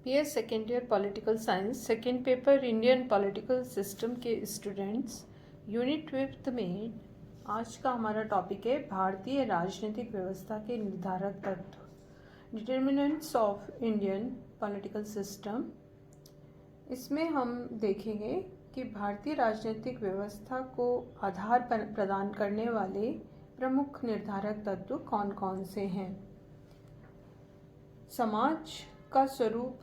BS second year political science second paper Indian political system के students unit 5 में आज का हमारा टॉपिक है भारतीय राजनीतिक व्यवस्था के निर्धारक तत्व, determinants of Indian political system. इसमें हम देखेंगे कि भारतीय राजनीतिक व्यवस्था को आधार प्रदान करने वाले प्रमुख निर्धारक तत्व कौन कौन से हैं। समाज का स्वरूप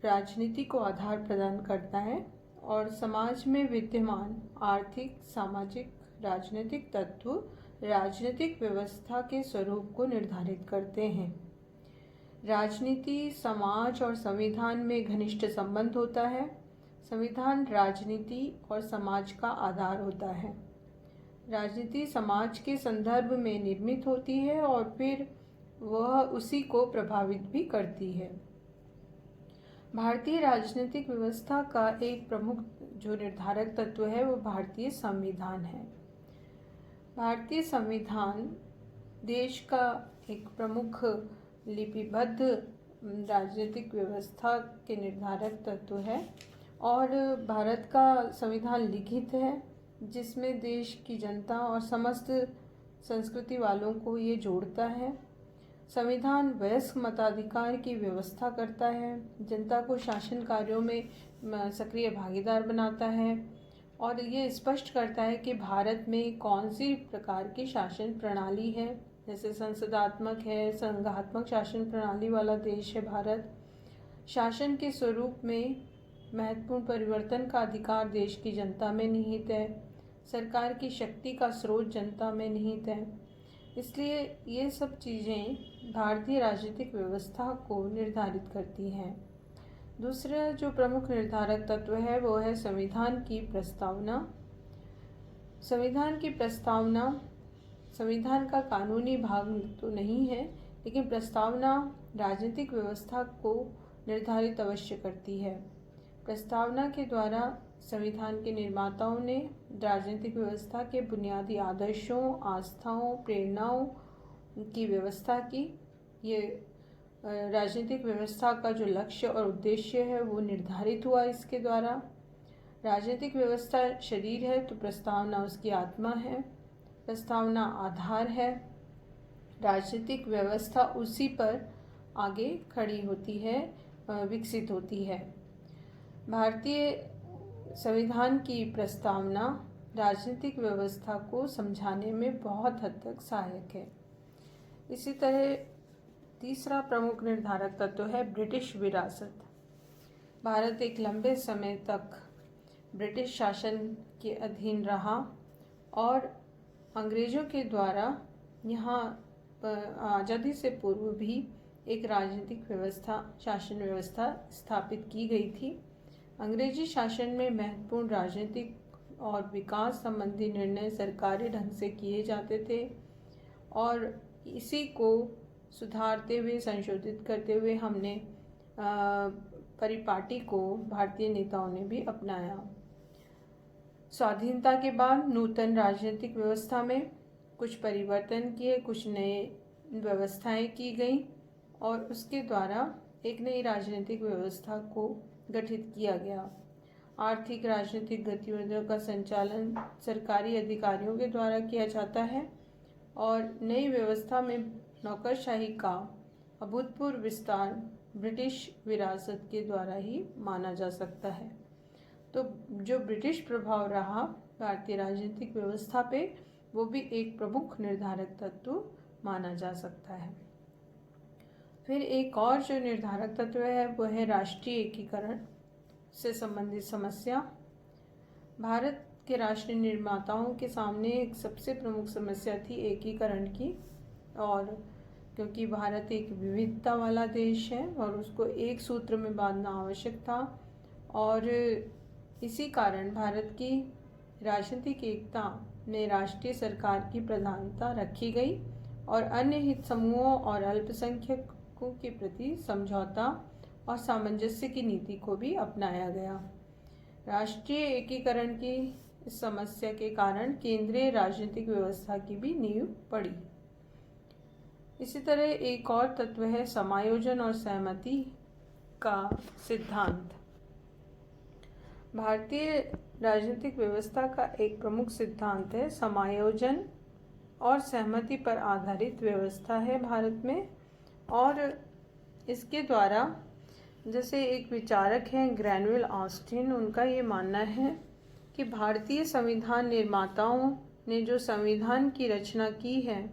राजनीति को आधार प्रदान करता है और समाज में विद्यमान आर्थिक, सामाजिक, राजनीतिक तत्व राजनीतिक व्यवस्था के स्वरूप को निर्धारित करते हैं। राजनीति, समाज और संविधान में घनिष्ठ संबंध होता है। संविधान राजनीति और समाज का आधार होता है। राजनीति समाज के संदर्भ में निर्मित होती है और फिर वह उसी को प्रभावित भी करती है। भारतीय राजनीतिक व्यवस्था का एक प्रमुख जो निर्धारक तत्व है वो भारतीय संविधान है। भारतीय संविधान देश का एक प्रमुख लिपिबद्ध राजनीतिक व्यवस्था के निर्धारक तत्व है और भारत का संविधान लिखित है जिसमें देश की जनता और समस्त संस्कृति वालों को ये जोड़ता है। संविधान वयस्क मताधिकार की व्यवस्था करता है, जनता को शासन कार्यों में सक्रिय भागीदार बनाता है और ये स्पष्ट करता है कि भारत में कौन सी प्रकार की शासन प्रणाली है। जैसे संसदात्मक है, संघात्मक शासन प्रणाली वाला देश है भारत। शासन के स्वरूप में महत्वपूर्ण परिवर्तन का अधिकार देश की जनता में निहित है। सरकार की शक्ति का स्रोत जनता में निहित है। इसलिए ये सब चीज़ें भारतीय राजनीतिक व्यवस्था को निर्धारित करती हैं। दूसरा जो प्रमुख निर्धारक तत्व है वो है संविधान की प्रस्तावना। संविधान की प्रस्तावना संविधान का कानूनी भाग तो नहीं है, लेकिन प्रस्तावना राजनीतिक व्यवस्था को निर्धारित अवश्य करती है। प्रस्तावना के द्वारा संविधान के निर्माताओं ने राजनीतिक व्यवस्था के बुनियादी आदर्शों, आस्थाओं, प्रेरणाओं की व्यवस्था की। ये राजनीतिक व्यवस्था का जो लक्ष्य और उद्देश्य है वो निर्धारित हुआ इसके द्वारा। राजनीतिक व्यवस्था शरीर है तो प्रस्तावना उसकी आत्मा है। प्रस्तावना आधार है। राजनीतिक व्यवस्था उसी पर आगे खड़ी होती है, विकसित होती है। भारतीय संविधान की प्रस्तावना राजनीतिक व्यवस्था को समझाने में बहुत हद तक सहायक है। इसी तरह तीसरा प्रमुख निर्धारक तत्व है ब्रिटिश विरासत। भारत एक लंबे समय तक ब्रिटिश शासन के अधीन रहा और अंग्रेज़ों के द्वारा यहाँ आज़ादी से पूर्व भी एक राजनीतिक व्यवस्था, शासन व्यवस्था स्थापित की गई थी। अंग्रेजी शासन में महत्वपूर्ण राजनीतिक और विकास संबंधी निर्णय सरकारी ढंग से किए जाते थे और इसी को सुधारते हुए, संशोधित करते हुए हमने परिपाटी को भारतीय नेताओं ने भी अपनाया। स्वाधीनता के बाद नूतन राजनीतिक व्यवस्था में कुछ परिवर्तन किए, कुछ नए व्यवस्थाएं की गई और उसके द्वारा एक नई राजनीतिक व्यवस्था को गठित किया गया। आर्थिक राजनीतिक गतिविधियों का संचालन सरकारी अधिकारियों के द्वारा किया जाता है और नई व्यवस्था में नौकरशाही का अभूतपूर्व विस्तार ब्रिटिश विरासत के द्वारा ही माना जा सकता है। तो जो ब्रिटिश प्रभाव रहा भारतीय राजनीतिक व्यवस्था पे वो भी एक प्रमुख निर्धारक तत्व माना जा सकता है। फिर एक और जो निर्धारक तत्व है वो है राष्ट्रीय एकीकरण से संबंधित समस्या। भारत के राष्ट्रीय निर्माताओं के सामने एक सबसे प्रमुख समस्या थी एकीकरण की, और क्योंकि भारत एक विविधता वाला देश है और उसको एक सूत्र में बांधना आवश्यक था और इसी कारण भारत की राजनीतिक एकता में राष्ट्रीय सरकार की प्रधानता रखी गई और अन्य हित समूहों और अल्पसंख्यकों के प्रति समझौता और सामंजस्य की नीति को भी अपनाया गया। राष्ट्रीय एकीकरण की इस समस्या के कारण केंद्रीय राजनीतिक व्यवस्था की भी नींव पड़ी। इसी तरह एक और तत्व है समायोजन और सहमति का सिद्धांत। भारतीय राजनीतिक व्यवस्था का एक प्रमुख सिद्धांत है समायोजन और सहमति पर आधारित व्यवस्था है भारत में। और इसके द्वारा, जैसे एक विचारक हैं ग्रैनुअल ऑस्टिन, उनका ये मानना है कि भारतीय संविधान निर्माताओं ने जो संविधान की रचना की है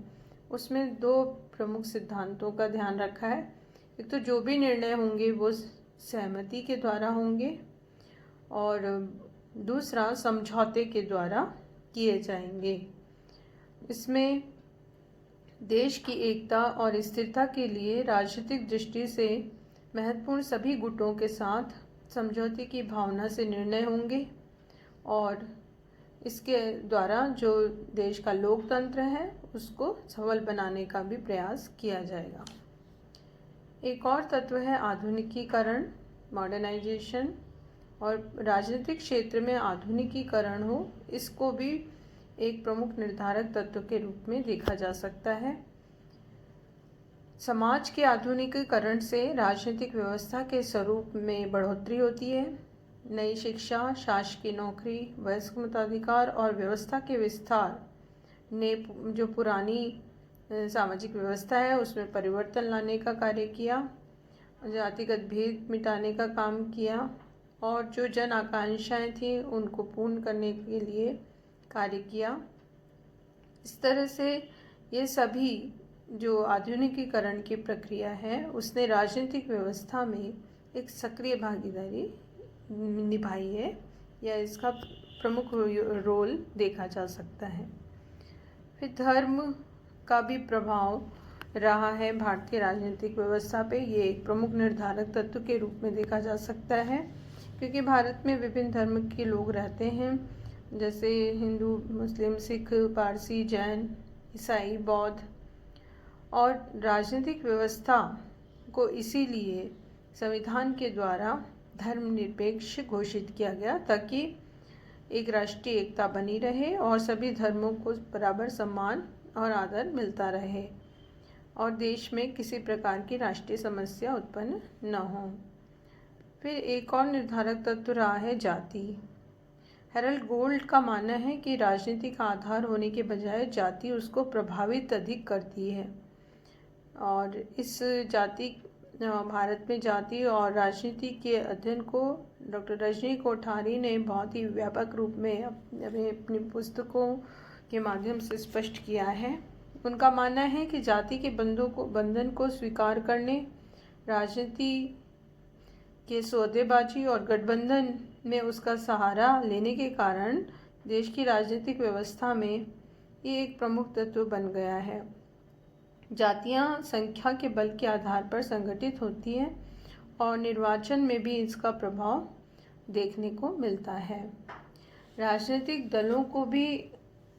उसमें दो प्रमुख सिद्धांतों का ध्यान रखा है। एक तो जो भी निर्णय होंगे वो सहमति के द्वारा होंगे और दूसरा समझौते के द्वारा किए जाएंगे। इसमें देश की एकता और स्थिरता के लिए राजनीतिक दृष्टि से महत्वपूर्ण सभी गुटों के साथ समझौते की भावना से निर्णय होंगे और इसके द्वारा जो देश का लोकतंत्र है उसको सबल बनाने का भी प्रयास किया जाएगा। एक और तत्व है आधुनिकीकरण, मॉडर्नाइजेशन, और राजनीतिक क्षेत्र में आधुनिकीकरण हो, इसको भी एक प्रमुख निर्धारक तत्व के रूप में देखा जा सकता है। समाज के आधुनिकीकरण से राजनीतिक व्यवस्था के स्वरूप में बढ़ोतरी होती है। नई शिक्षा, शासकीय नौकरी, वयस्क मताधिकार और व्यवस्था के विस्तार ने जो पुरानी सामाजिक व्यवस्था है उसमें परिवर्तन लाने का कार्य किया, जातिगत भेद मिटाने का काम किया और जो जन आकांक्षाएं थी उनको पूर्ण करने के लिए कार्य किया। इस तरह से ये सभी जो आधुनिकीकरण की प्रक्रिया है उसने राजनीतिक व्यवस्था में एक सक्रिय भागीदारी निभाई है या इसका प्रमुख रोल देखा जा सकता है। फिर धर्म का भी प्रभाव रहा है भारतीय राजनीतिक व्यवस्था पे। ये एक प्रमुख निर्धारक तत्व के रूप में देखा जा सकता है क्योंकि भारत में विभिन्न धर्म के लोग रहते हैं, जैसे हिंदू, मुस्लिम, सिख, पारसी, जैन, ईसाई, बौद्ध। और राजनीतिक व्यवस्था को इसीलिए संविधान के द्वारा धर्मनिरपेक्ष घोषित किया गया ताकि एक राष्ट्रीय एकता बनी रहे और सभी धर्मों को बराबर सम्मान और आदर मिलता रहे और देश में किसी प्रकार की राष्ट्रीय समस्या उत्पन्न न हो। फिर एक और निर्धारक तत्व रहा है जाति। हेरल्ड गोल्ड का मानना है कि राजनीति का आधार होने के बजाय जाति उसको प्रभावित अधिक करती है और इस जाति भारत में जाति और राजनीति के अध्ययन को डॉक्टर रजनी कोठारी ने बहुत ही व्यापक रूप में अपनी पुस्तकों के माध्यम से स्पष्ट किया है। उनका मानना है कि जाति के बंधन को स्वीकार करने, राजनीति के सौदेबाजी और गठबंधन में उसका सहारा लेने के कारण देश की राजनीतिक व्यवस्था में ये एक प्रमुख तत्व बन गया है। जातियां संख्या के बल के आधार पर संगठित होती हैं और निर्वाचन में भी इसका प्रभाव देखने को मिलता है। राजनीतिक दलों को भी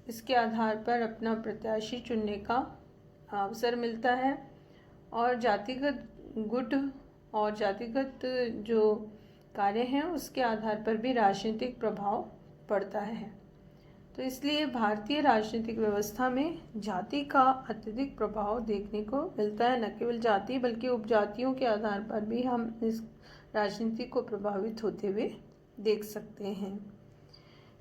इसके आधार पर अपना प्रत्याशी चुनने का अवसर मिलता है और जातिगत गुट और जातिगत जो कार्य हैं उसके आधार पर भी राजनीतिक प्रभाव पड़ता है। तो इसलिए भारतीय राजनीतिक व्यवस्था में जाति का अत्यधिक प्रभाव देखने को मिलता है। न केवल जाति बल्कि उपजातियों के आधार पर भी हम इस राजनीति को प्रभावित होते हुए देख सकते हैं।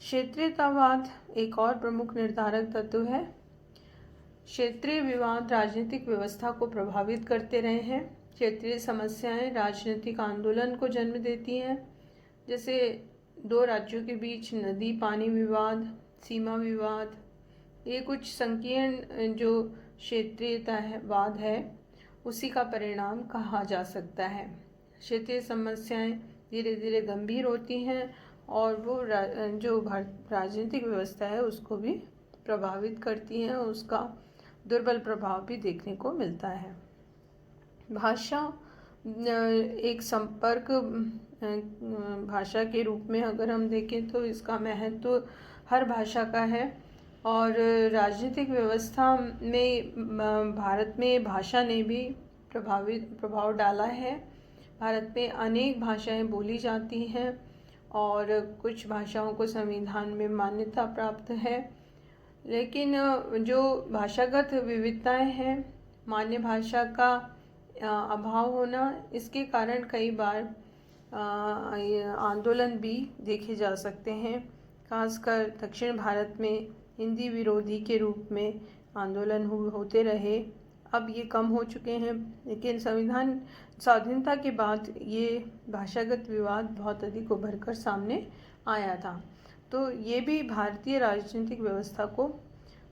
क्षेत्रीयतावाद एक और प्रमुख निर्धारक तत्व है। क्षेत्रीय विवाद राजनीतिक व्यवस्था को प्रभावित करते रहे हैं। क्षेत्रीय समस्याएं राजनीतिक आंदोलन को जन्म देती हैं, जैसे दो राज्यों के बीच नदी पानी विवाद, सीमा विवाद। ये कुछ संकीर्ण जो क्षेत्रीयतावाद है उसी का परिणाम कहा जा सकता है। क्षेत्रीय समस्याएं धीरे धीरे गंभीर होती हैं और वो जो राजनीतिक व्यवस्था है उसको भी प्रभावित करती हैं, उसका दुर्बल प्रभाव भी देखने को मिलता है। भाषा एक संपर्क भाषा के रूप में अगर हम देखें तो इसका महत्व हर भाषा का है और राजनीतिक व्यवस्था में भारत में भाषा ने भी प्रभाव डाला है। भारत में अनेक भाषाएं बोली जाती हैं और कुछ भाषाओं को संविधान में मान्यता प्राप्त है, लेकिन जो भाषागत विविधताएं हैं, मान्य भाषा का अभाव होना, इसके कारण कई बार आंदोलन भी देखे जा सकते हैं। खासकर दक्षिण भारत में हिंदी विरोधी के रूप में आंदोलन होते रहे। अब ये कम हो चुके हैं, लेकिन संविधान स्वाधीनता के बाद ये भाषागत विवाद बहुत अधिक उभर कर सामने आया था। तो ये भी भारतीय राजनीतिक व्यवस्था को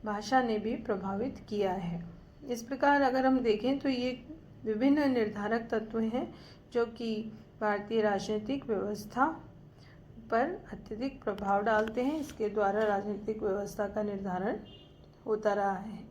भाषा ने भी प्रभावित किया है। इस प्रकार अगर हम देखें तो ये विभिन्न निर्धारक तत्व हैं जो कि भारतीय राजनीतिक व्यवस्था पर अत्यधिक प्रभाव डालते हैं। इसके द्वारा राजनीतिक व्यवस्था का निर्धारण होता रहा है।